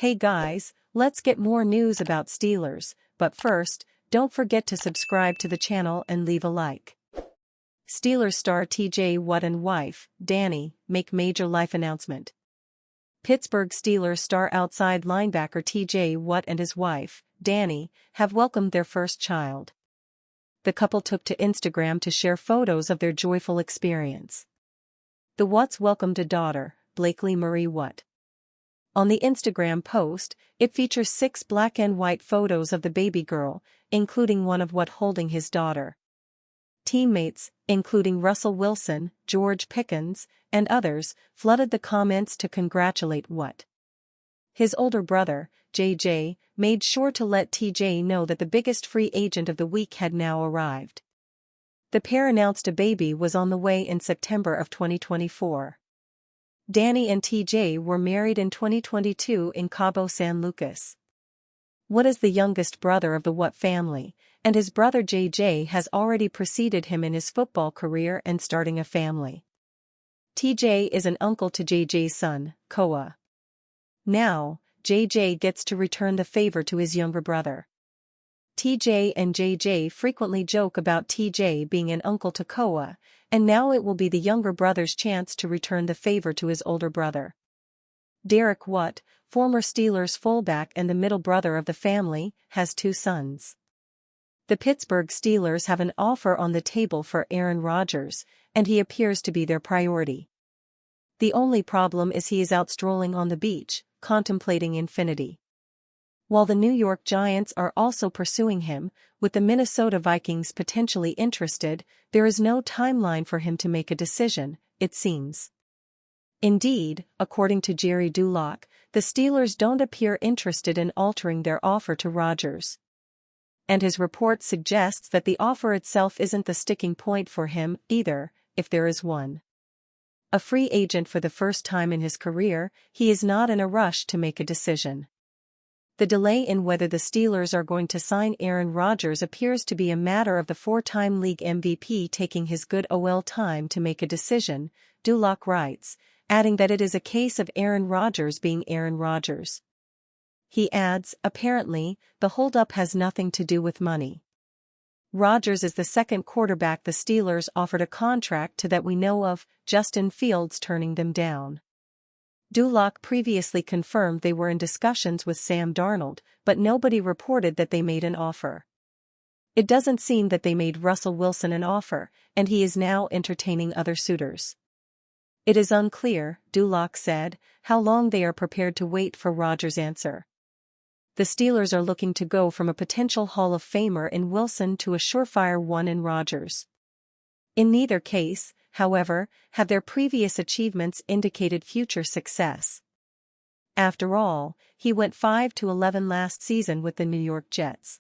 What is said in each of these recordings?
Hey guys, let's get more news about Steelers, but first, don't forget to subscribe to the channel and leave a like. Steelers star TJ Watt and wife, Dani, make major life announcement. Pittsburgh Steelers star outside linebacker TJ Watt and his wife, Dani, have welcomed their first child. The couple took to Instagram to share photos of their joyful experience. The Watts welcomed a daughter, Blakely Marie Watt. On the Instagram post, it features 6 black and white photos of the baby girl, including one of Watt holding his daughter. Teammates, including Russell Wilson, George Pickens, and others, flooded the comments to congratulate Watt. His older brother, JJ, made sure to let TJ know that the biggest free agent of the week had now arrived. The pair announced a baby was on the way in September of 2024. Dani and TJ were married in 2022 in Cabo San Lucas. Watt is the youngest brother of the Watt family, and his brother JJ has already preceded him in his football career and starting a family. TJ is an uncle to JJ's son, Koa. Now, JJ gets to return the favor to his younger brother. TJ and JJ frequently joke about TJ being an uncle to Koa, and now it will be the younger brother's chance to return the favor to his older brother. Derek Watt, former Steelers fullback and the middle brother of the family, has 2 sons. The Pittsburgh Steelers have an offer on the table for Aaron Rodgers, and he appears to be their priority. The only problem is he is out strolling on the beach, contemplating infinity. While the New York Giants are also pursuing him, with the Minnesota Vikings potentially interested, there is no timeline for him to make a decision, it seems. Indeed, according to Gerry Dulac, the Steelers don't appear interested in altering their offer to Rodgers. And his report suggests that the offer itself isn't the sticking point for him either, if there is one. A free agent for the first time in his career, he is not in a rush to make a decision. The delay in whether the Steelers are going to sign Aaron Rodgers appears to be a matter of the 4-time league MVP taking his good old time to make a decision, Dulac writes, adding that it is a case of Aaron Rodgers being Aaron Rodgers. He adds, apparently, the holdup has nothing to do with money. Rodgers is the second quarterback the Steelers offered a contract to that we know of, Justin Fields turning them down. Dulac previously confirmed they were in discussions with Sam Darnold, but nobody reported that they made an offer. It doesn't seem that they made Russell Wilson an offer, and he is now entertaining other suitors. It is unclear, Dulac said, how long they are prepared to wait for Rodgers' answer. The Steelers are looking to go from a potential Hall of Famer in Wilson to a surefire one in Rodgers. In neither case, however, have their previous achievements indicated future success. After all, he went 5-11 last season with the New York Jets.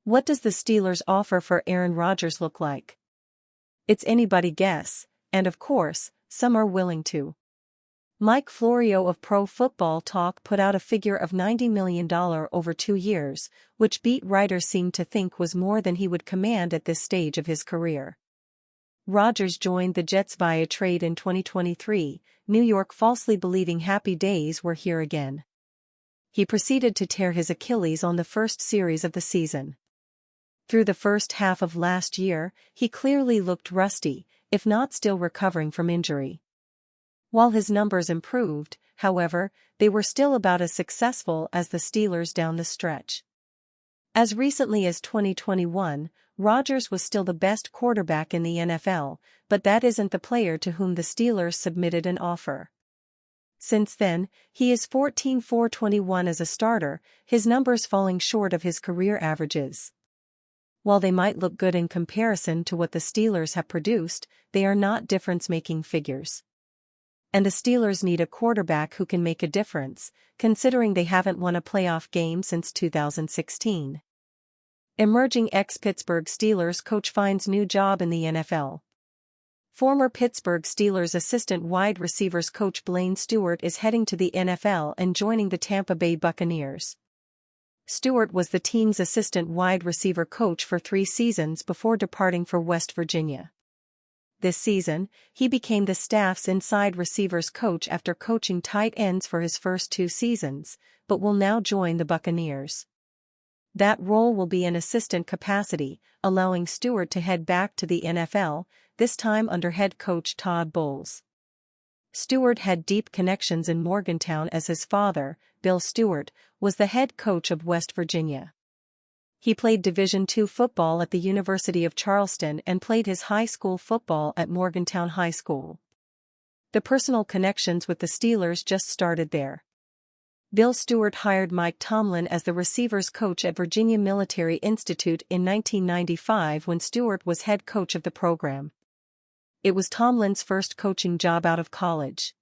What does the Steelers' offer for Aaron Rodgers look like? It's anybody's guess, and of course, some are willing to. Mike Florio of Pro Football Talk put out a figure of $90 million over 2 years, which beat writers seemed to think was more than he would command at this stage of his career. Rodgers joined the Jets via trade in 2023, New York falsely believing happy days were here again. He proceeded to tear his Achilles on the first series of the season. Through the first half of last year, he clearly looked rusty, if not still recovering from injury. While his numbers improved, however, they were still about as successful as the Steelers down the stretch. As recently as 2021, Rodgers was still the best quarterback in the NFL, but that isn't the player to whom the Steelers submitted an offer. Since then, he is 14-4-21 as a starter, his numbers falling short of his career averages. While they might look good in comparison to what the Steelers have produced, they are not difference-making figures. And the Steelers need a quarterback who can make a difference, considering they haven't won a playoff game since 2016. Emerging ex-Pittsburgh Steelers coach finds new job in the NFL. Former Pittsburgh Steelers assistant wide receivers coach Blaine Stewart is heading to the NFL and joining the Tampa Bay Buccaneers. Stewart was the team's assistant wide receiver coach for 3 seasons before departing for West Virginia. This season, he became the staff's inside receivers coach after coaching tight ends for his first 2 seasons, but will now join the Buccaneers. That role will be in assistant capacity, allowing Stewart to head back to the NFL, this time under head coach Todd Bowles. Stewart had deep connections in Morgantown as his father, Bill Stewart, was the head coach of West Virginia. He played Division II football at the University of Charleston and played his high school football at Morgantown High School. The personal connections with the Steelers just started there. Bill Stewart hired Mike Tomlin as the receivers coach at Virginia Military Institute in 1995 when Stewart was head coach of the program. It was Tomlin's first coaching job out of college.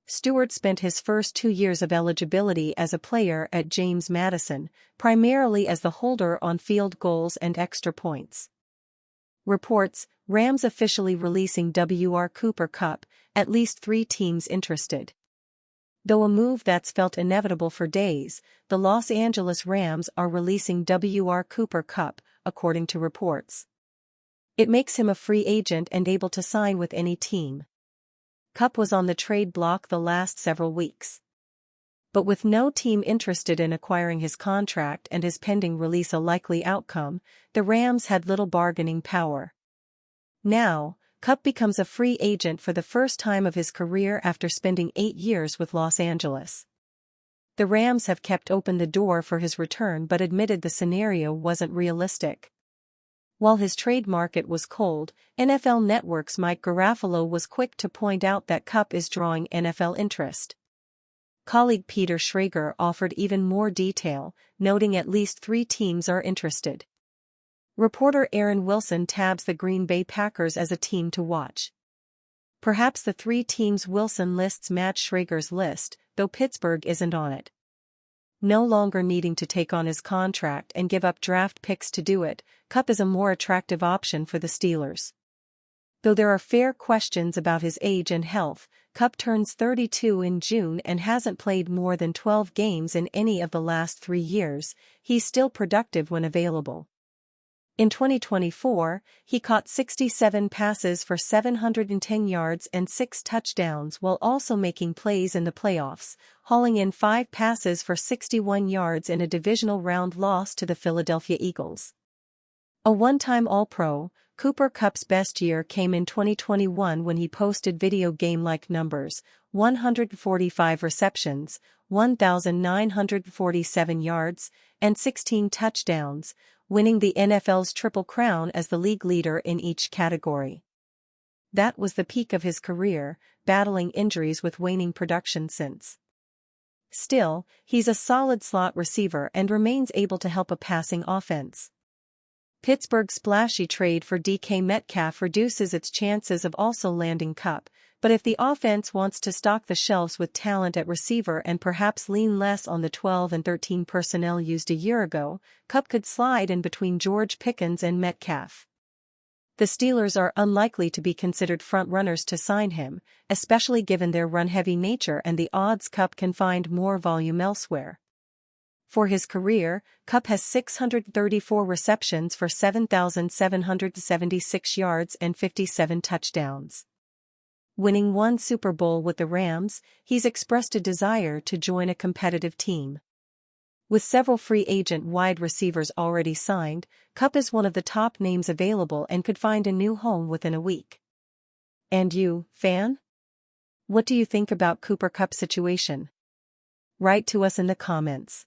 Stewart spent his first 2 years of eligibility as a player at James Madison, primarily as the holder on field goals and extra points. Reports: Rams officially releasing W.R. Cooper Kupp, at least 3 teams interested. Though a move that's felt inevitable for days, the Los Angeles Rams are releasing W.R. Cooper Kupp, according to reports. It makes him a free agent and able to sign with any team. Kupp was on the trade block the last several weeks. But with no team interested in acquiring his contract and his pending release a likely outcome, the Rams had little bargaining power. Now, Kupp becomes a free agent for the first time of his career after spending 8 years with Los Angeles. The Rams have kept open the door for his return but admitted the scenario wasn't realistic. While his trade market was cold, NFL Network's Mike Garafolo was quick to point out that Kupp is drawing NFL interest. Colleague Peter Schrager offered even more detail, noting at least 3 teams are interested. Reporter Aaron Wilson tabs the Green Bay Packers as a team to watch. Perhaps the 3 teams Wilson lists match Schrager's list, though Pittsburgh isn't on it. No longer needing to take on his contract and give up draft picks to do it, Kupp is a more attractive option for the Steelers. Though there are fair questions about his age and health, Kupp turns 32 in June and hasn't played more than 12 games in any of the last 3 years. He's still productive when available. In 2024, he caught 67 passes for 710 yards and 6 touchdowns while also making plays in the playoffs, hauling in 5 passes for 61 yards in a divisional round loss to the Philadelphia Eagles. A one-time All-Pro, Cooper Kupp's best year came in 2021 when he posted video game-like numbers: 145 receptions, 1,947 yards, and 16 touchdowns, winning the NFL's Triple Crown as the league leader in each category. That was the peak of his career, battling injuries with waning production since. Still, he's a solid slot receiver and remains able to help a passing offense. Pittsburgh's splashy trade for DK Metcalf reduces its chances of also landing Kupp, but if the offense wants to stock the shelves with talent at receiver and perhaps lean less on the 12 and 13 personnel used a year ago, Kupp could slide in between George Pickens and Metcalf. The Steelers are unlikely to be considered front-runners to sign him, especially given their run-heavy nature and the odds Kupp can find more volume elsewhere. For his career, Kupp has 634 receptions for 7,776 yards and 57 touchdowns. Winning 1 Super Bowl with the Rams, he's expressed a desire to join a competitive team. With several free agent wide receivers already signed, Kupp is one of the top names available and could find a new home within a week. And you, fan? What do you think about Cooper Kupp's situation? Write to us in the comments.